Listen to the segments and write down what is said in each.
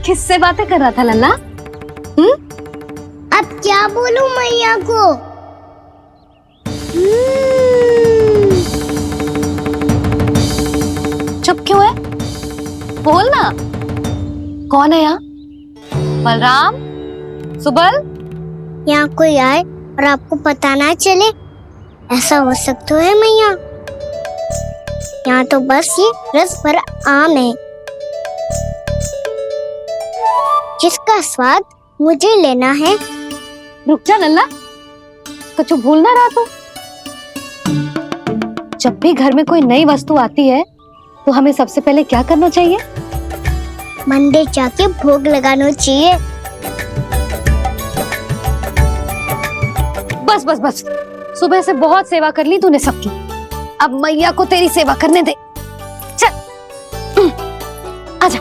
किससे बातें कर रहा था लल्ला? अब क्या बोलूं मैया को? चुप क्यों है? बोल ना। कौन है यहाँ? बलराम, सुबल? यहाँ कोई आए और आपको पता ना चले, ऐसा हो सकता है मैया? यहाँ तो बस ये रस भरा आम है जिसका स्वाद मुझे लेना है। रुक जा लल्ला, कुछ भूल ना रहा तू। जब भी घर में कोई नई वस्तु आती है तो हमें सबसे पहले क्या करना चाहिए? मंदिर जाके भोग लगाना चाहिए। बस बस बस, सुबह से बहुत सेवा कर ली तूने सबकी, अब मैया को तेरी सेवा करने दे। चल आजा।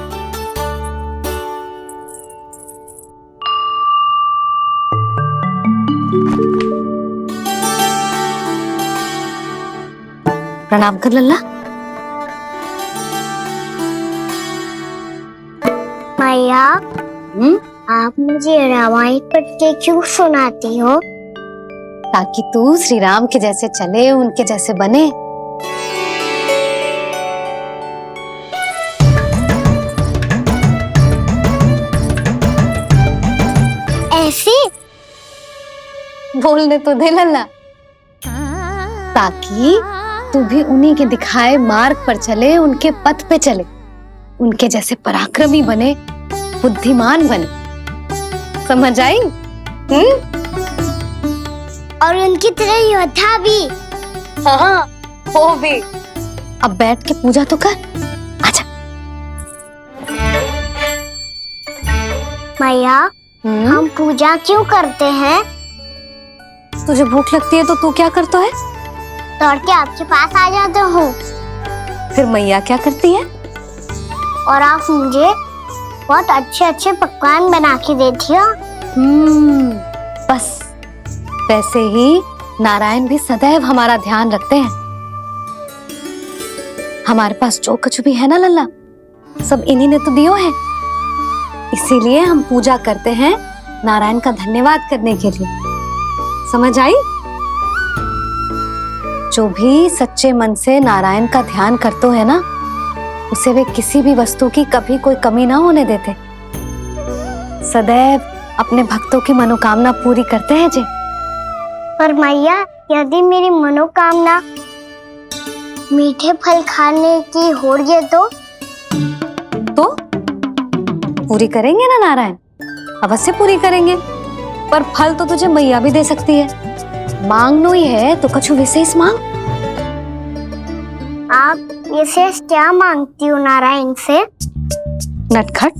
प्रणाम कर लल्ला। मैया, आप मुझे रामायण पढ़ के क्यों सुनाती हो? ताकि तू श्री राम के जैसे चले, उनके जैसे बने। ऐसे बोलने तो दे लल्ला, ताकि तू भी उन्हीं के दिखाए मार्ग पर चले, उनके पथ पे चले, उनके जैसे पराक्रमी बने, बुद्धिमान बने। समझ आई? और उनकी तरह योद्धा भी। हाँ, वो भी। अब बैठ के पूजा तो कर। आजा। मैया, हम पूजा क्यों करते हैं? तुझे भूख लगती है तो तू क्या करता है? दौड़ के आपके पास आ जाता हूँ। फिर मैया क्या करती है? और आप मुझे बहुत अच्छे अच्छे पकवान बना के देती हो। बस वैसे ही नारायण भी सदैव हमारा ध्यान रखते हैं। हमारे पास जो कुछ भी है ना लल्ला, सब इन्हीं ने तो दियो है। इसीलिए हम पूजा करते हैं नारायण का धन्यवाद करने के लिए। समझ आई? जो भी सच्चे मन से नारायण का ध्यान करते है ना, उसे वे किसी भी वस्तु की कभी कोई कमी ना होने देते। सदैव अपने भक्तों की मनोकामना पूरी करते हैं जी। पर मैया, यदि मेरी मनोकामना मीठे फल खाने की हो रही तो पूरी करेंगे ना नारायण, अवश्य पूरी करेंगे। पर फल तो तुझे मैया भी दे सकती है। मांगनो ही है तो कुछ विशेष मांग। आप विशेष क्या मांगती हो नारायण से? नटखट,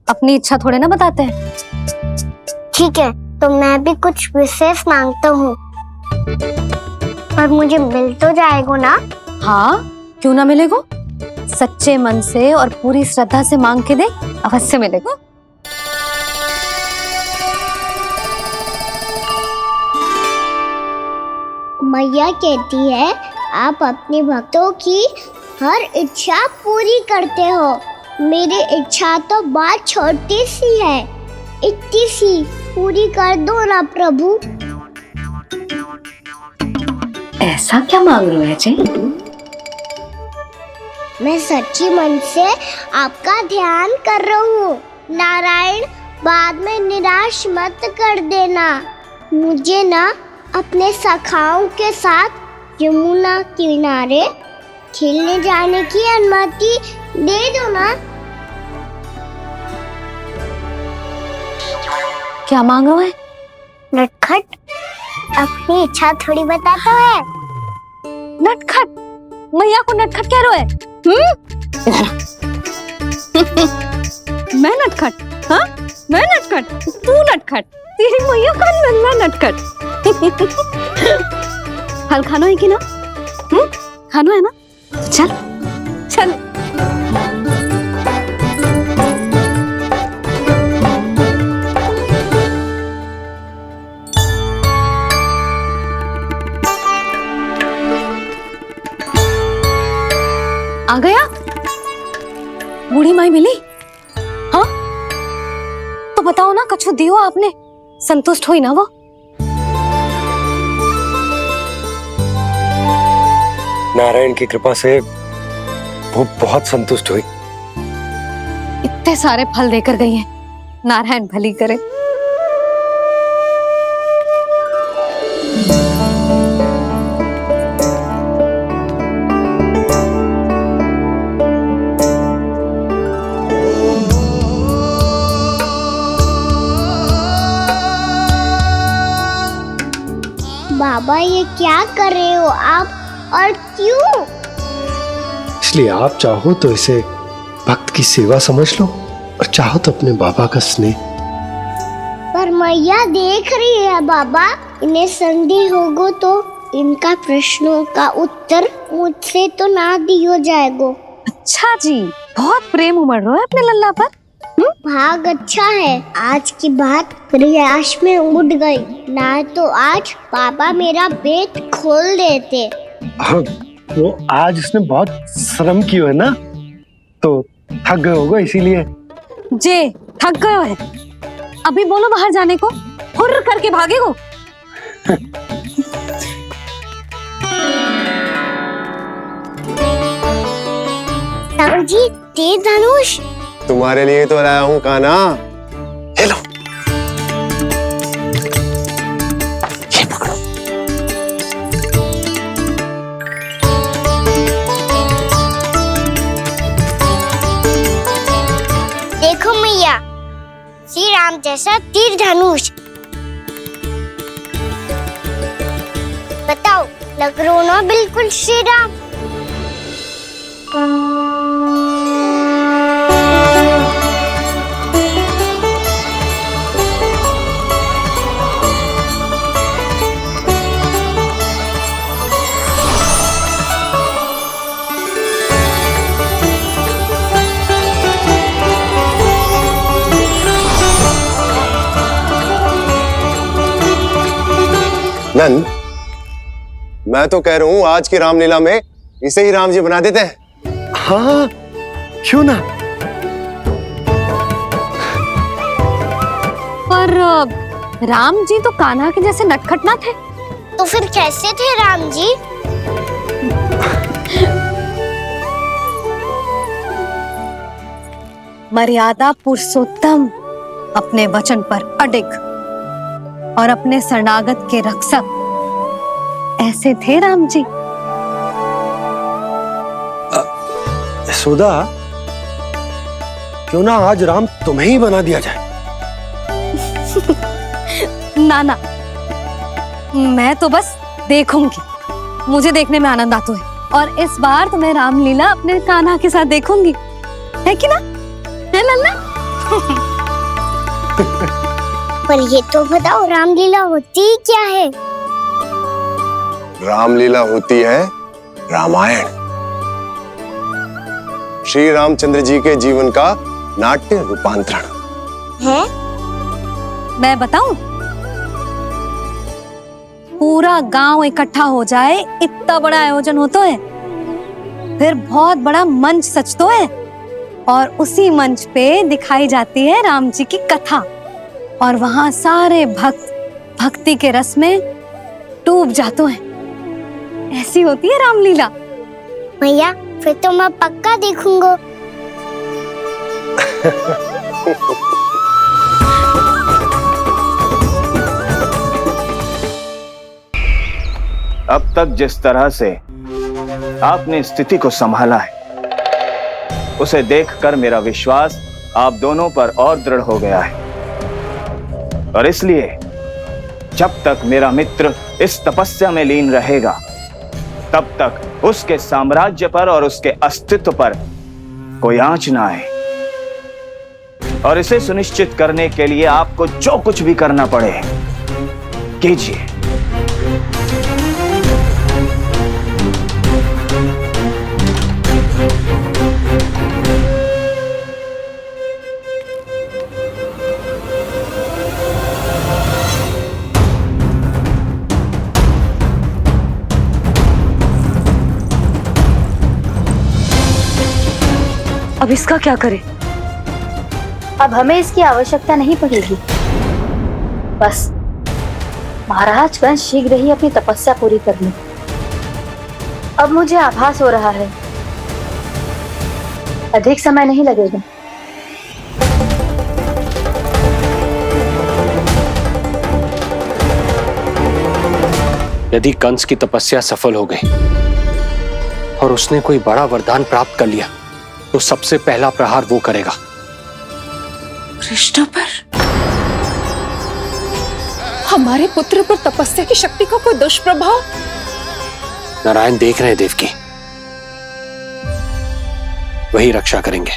अपनी इच्छा थोड़े ना बताते हैं। ठीक है, तो मैं भी कुछ विशेष मांगता हूँ, पर मुझे मिल तो जाएगा ना? हाँ, क्यों ना मिलेगा। सच्चे मन से और पूरी श्रद्धा से मांग के दे, अवश्य मिलेगा। मैया कहती है आप अपने भक्तों की हर इच्छा पूरी करते हो। मेरी इच्छा तो बहुत छोटी सी है, इतनी सी पूरी कर दो ना प्रभु। ऐसा क्या मांग रहे हैं जी? मैं सच्ची मन से आपका ध्यान कर रहा हूँ। नारायण, बाद में निराश मत कर देना। मुझे ना अपने सखाओं के साथ यमुना किनारे खेलने जाने की अनुमति दे दो ना। क्या मांग रहे हैं? नटखट, अपनी इच्छा थोड़ी बताता है। नटखट? मैया को नटखट कह रहे है? मैं नटखट? हाँ, मैं नटखट? तू नटखट? तेरी मैया का नल्ला नटखट। फल खाना है कि ना? खाना है ना? चल चल। आ गया? बूढ़ी माई मिली? हाँ, बताओ ना, कछु दियो आपने, संतुष्ट हुई ना वो? नारायण की कृपा से वो बहुत संतुष्ट हुई। इतने सारे फल देकर गई हैं, नारायण भली करे। बाबा ये क्या कर रहे हो आप, और क्यों? इसलिए आप चाहो तो इसे भक्त की सेवा समझ लो, और चाहो तो अपने बाबा का स्नेह। पर मैया देख रही है बाबा, इन्हें संदेह होगो तो इनका प्रश्नों का उत्तर मुझसे तो ना दियो जाएगो। अच्छा जी, बहुत प्रेम उमड़ रहा है अपने लल्ला पर। भाग अच्छा है, आज की बात प्रयास में उड़ गई, ना तो आज पापा मेरा पेट खोल देते। वो आज उसने बहुत श्रम की है ना, तो थक गए होगा इसीलिए। जे थक गए है, अभी बोलो बाहर जाने को, हुर्र करके भागेगो। जी तेज धनुष तुम्हारे लिए तो लाया हूँ कान्हा। ये लो। ये पकड़ो। देखो मैया, श्री राम जैसा तीर धनुष। बताओ, लग रहा ना बिल्कुल श्री राम? नंद, मैं तो कह रहा हूँ आज की रामलीला में इसे ही राम जी बना देते हैं। हाँ, क्यों ना। पर राम जी तो कान्हा के जैसे नटखट ना थे। तो फिर कैसे थे राम जी? मर्यादा पुरुषोत्तम, अपने वचन पर अडिग और अपने शरणागत के रक्षक, ऐसे थे राम जी। यशोदा, क्यों ना आज राम तुम्हें ही बना दिया जाए। ना ना, मैं तो बस देखूंगी, मुझे देखने में आनंद आता है, और इस बार तो मैं रामलीला अपने कान्हा के साथ देखूंगी, है कि ना, है लल्ला? पर ये तो बताओ, रामलीला होती क्या है? रामलीला होती है रामायण, श्री रामचंद्र जी के जीवन का नाट्य रूपांतरण है। मैं बताऊं, पूरा गांव इकट्ठा हो जाए, इतना बड़ा आयोजन होता है, फिर बहुत बड़ा मंच सजतो है, और उसी मंच पे दिखाई जाती है राम जी की कथा, और वहां सारे भक्त भक्ति के रस में डूब जाते हैं। ऐसी होती है रामलीला। भैया, फिर तो मैं पक्का देखूंगा। अब तक जिस तरह से आपने स्थिति को संभाला है, उसे देखकर मेरा विश्वास आप दोनों पर और दृढ़ हो गया है, और इसलिए जब तक मेरा मित्र इस तपस्या में लीन रहेगा, तब तक उसके साम्राज्य पर और उसके अस्तित्व पर कोई आंच ना आए। और इसे सुनिश्चित करने के लिए आपको जो कुछ भी करना पड़े कीजिए। अब इसका क्या करें? अब हमें इसकी आवश्यकता नहीं पड़ेगी। बस महाराज कंस शीघ्र ही अपनी तपस्या पूरी कर ली। अब मुझे आभास हो रहा है अधिक समय नहीं लगेगा। यदि कंस की तपस्या सफल हो गई और उसने कोई बड़ा वरदान प्राप्त कर लिया तो सबसे पहला प्रहार वो करेगा। कृष्ण पर? हमारे पुत्र पर तपस्या की शक्ति का कोई दुष्प्रभाव? नारायण देख रहे हैं देवकी, वही रक्षा करेंगे।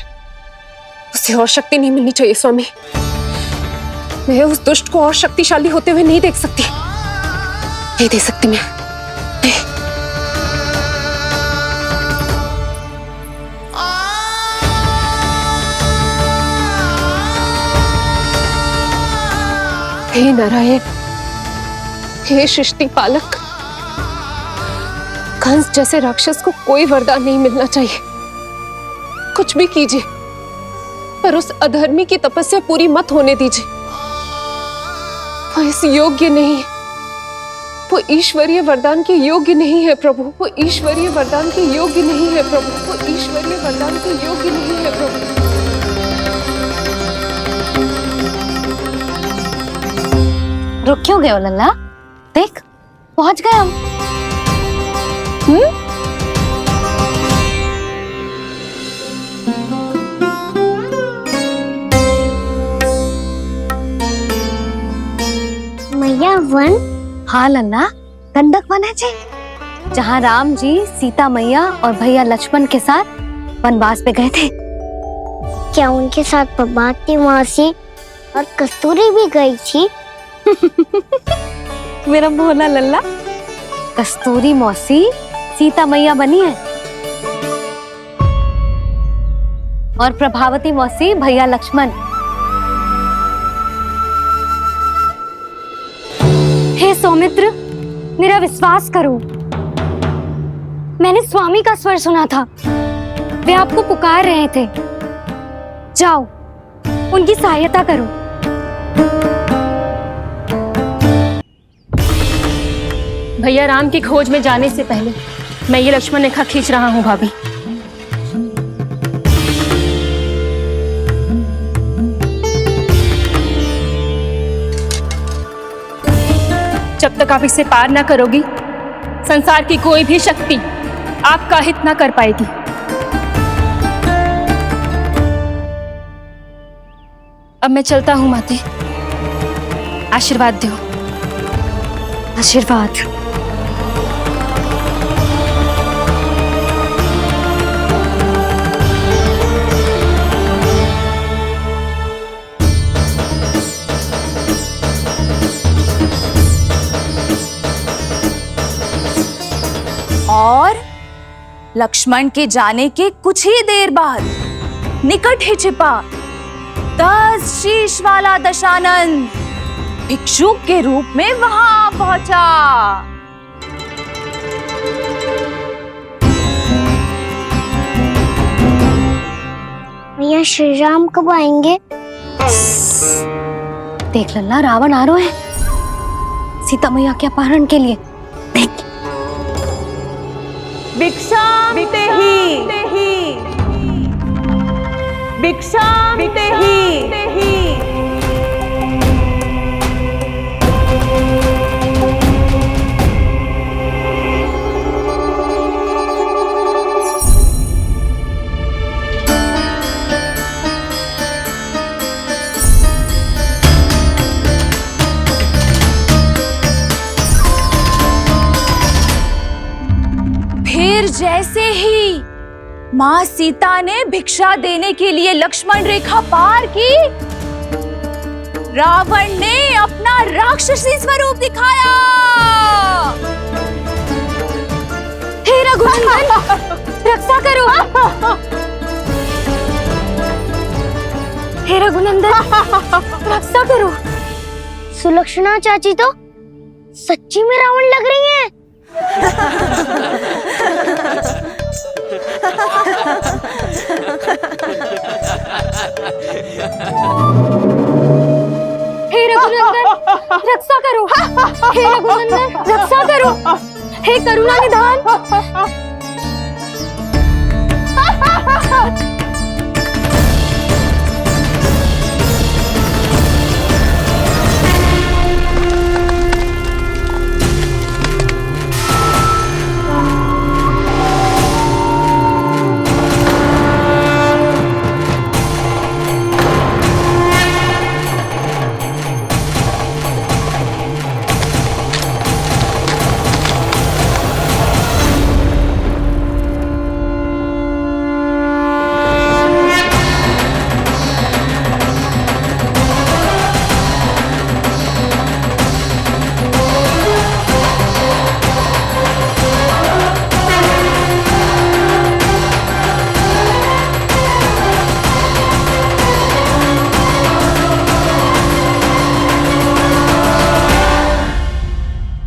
उसे और शक्ति नहीं मिलनी चाहिए स्वामी। मैं उस दुष्ट को और शक्तिशाली होते हुए नहीं देख सकती, नहीं दे सकती मैं। नहीं। हे नारायण, हे सृष्टि पालक, कंस जैसे राक्षस को कोई वरदान नहीं मिलना चाहिए। कुछ भी कीजिए पर उस अधर्मी की तपस्या पूरी मत होने दीजिए। वो इस योग्य नहीं है, वो ईश्वरीय वरदान के योग्य नहीं है प्रभु। वो ईश्वरीय वरदान के योग्य नहीं है प्रभु। वो ईश्वरीय वरदान के योग्य नहीं है प्रभु। रुक क्यों गए हो लल्ला? देख पहुंच गए हम। मैया वन? हाँ लल्ला, गंडक वन है जी, जहाँ राम जी सीता मैया और भैया लक्ष्मण के साथ वनवास पे गए थे। क्या उनके साथ प्रभाती मौसी और कस्तूरी भी गई थी? मेरा भोला लल्ला, कस्तूरी मौसी सीता मैया बनी है और प्रभावती मौसी भैया लक्ष्मण। हे सौमित्र, मेरा विश्वास करो, मैंने स्वामी का स्वर सुना था, वे आपको पुकार रहे थे। जाओ उनकी सहायता करो। भैया राम की खोज में जाने से पहले मैं ये लक्ष्मण रेखा खींच रहा हूँ भाभी। जब तक आप इसे पार ना करोगी, संसार की कोई भी शक्ति आपका हित ना कर पाएगी। अब मैं चलता हूँ माते, आशीर्वाद दो। आशीर्वाद। और लक्ष्मण के जाने के कुछ ही देर बाद निकट ही छिपा 10 शीश वाला दशानन भिक्षुक के रूप में वहां पहुंचा। भैया श्री राम कब आएंगे? देख लल्ला, रावण आ रहा है सीता मैया के अपहरण के लिए। देख भिक्षाम तेहि, भिक्षाम तेहि। फिर जैसे ही माँ सीता ने भिक्षा देने के लिए लक्ष्मण रेखा पार की, रावण ने अपना राक्षसी स्वरूप दिखाया। हे रघुनंदन, रक्षा करो। हे रघुनंदन, रक्षा करो। सुलक्षणा चाची तो सच्ची में रावण लग रही हैं। हे रघुनंदन रक्षा करो, हे रघुनंदन रक्षा करो, हे करुणा निधान।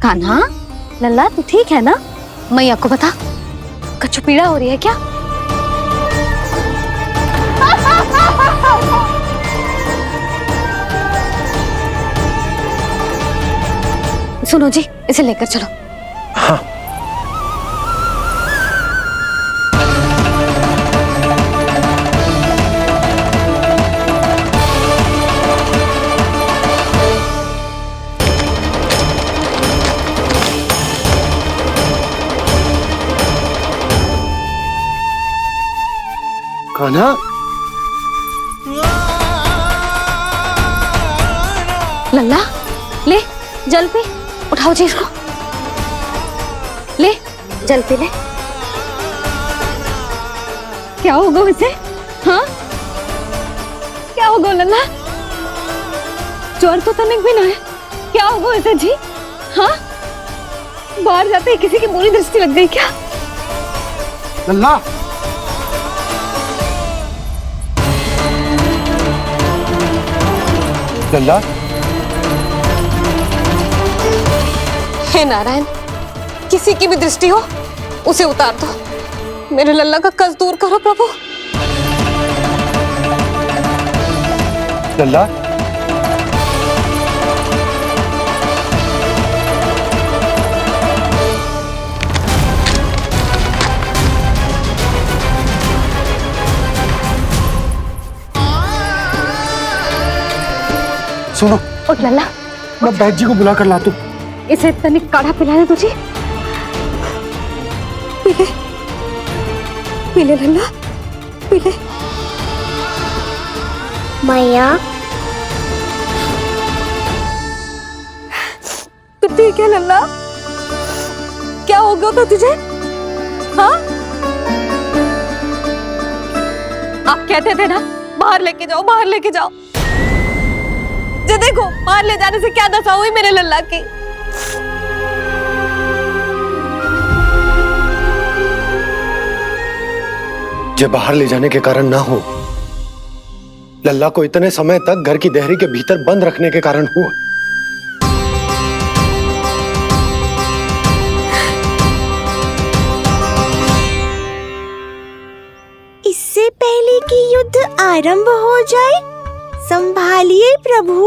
कान्हा, लल्ला तू ठीक है ना? मैया को बता, कछु पीड़ा हो रही है क्या? सुनो जी, इसे लेकर चलो। हाँ। कान्हा, लल्ला ले जल पी, उठाओ जी इसको, ले जल पी ले। क्या होगा उसे? हाँ क्या होगा लल्ला? ज्वर तो तनिक भी ना है, क्या होगा उसे जी? हाँ बाहर जाते ही किसी की बुरी दृष्टि लग गई क्या? लल्ला, लल्ला, हे नारायण, किसी की भी दृष्टि हो उसे उतार दो, मेरे लल्ला का कष्ट दूर करो प्रभु। लल्ला, सुनो, उठ लल्ला, मैं बैद जी को बुला कर लाता हूँ। इसे तनिक काढ़ा पिलाने तुझे, पी ले, पी ले लल्ला, पी ले। मैया तू ठीक है लल्ला? क्या हो गया था तुझे? हाँ आप कहते थे ना बाहर लेके जाओ, बाहर लेके जाओ। जे देखो बाहर ले जाने से क्या दशा हुई मेरे लल्ला की। जे बाहर ले जाने के कारण ना हो, लल्ला को इतने समय तक घर की देहरी के भीतर बंद रखने के कारण हुआ। इससे पहले कि युद्ध आरंभ हो जाए, संभालिए प्रभु।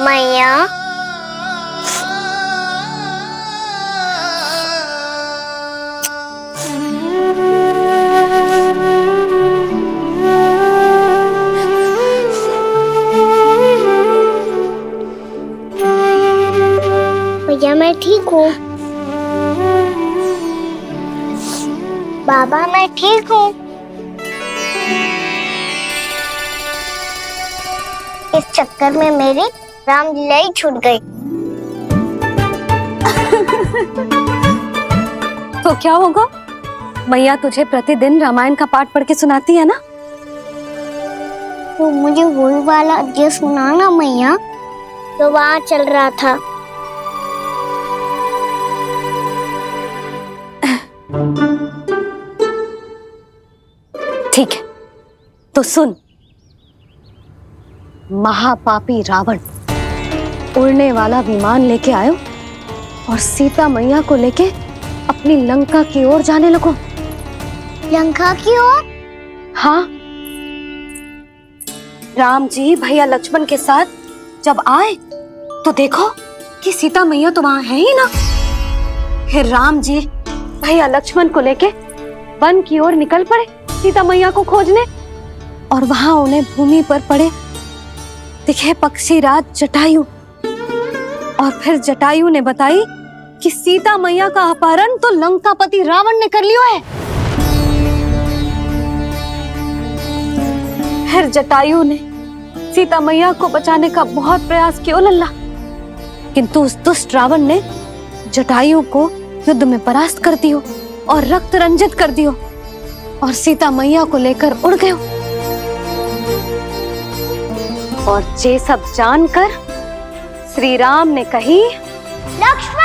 मैया भैया मैं ठीक हूँ। बाबा मैं ठीक हूँ। इस चक्कर में मेरी रामलीला ही छूट गई। तो क्या होगा? मैया तुझे प्रतिदिन रामायण का पाठ पढ़ के सुनाती है ना? तो मुझे वही वाला अध्याय सुनाना मैया, तो वहाँ चल रहा था। ठीक है तो सुन। महापापी रावण उड़ने वाला विमान लेके आयो और सीता मैया को लेके अपनी लंका की ओर जाने लगो। लंका की ओर? हाँ, राम जी भैया लक्ष्मण के साथ जब आए तो देखो कि सीता मैया तो वहां है ही ना। फिर राम जी भैया लक्ष्मण को लेके वन की ओर निकल पड़े सीता मैया को खोजने, और वहां उन्हें भूमि पर पड़े दिखे पक्षी राज जटायु। और फिर जटायु ने बताई कि सीता मैया का अपहरण तो लंकापति रावण ने कर लियो है। फिर जटायु ने सीता मैया को बचाने का बहुत प्रयास किया लल्ला, किंतु उस दुष्ट रावण ने जटायु को युद्ध में परास्त कर दियो और रक्त रंजित कर दियो और सीता मैया को लेकर उड़ गयो। और ये सब जानकर श्री राम ने कही, लक्ष्मण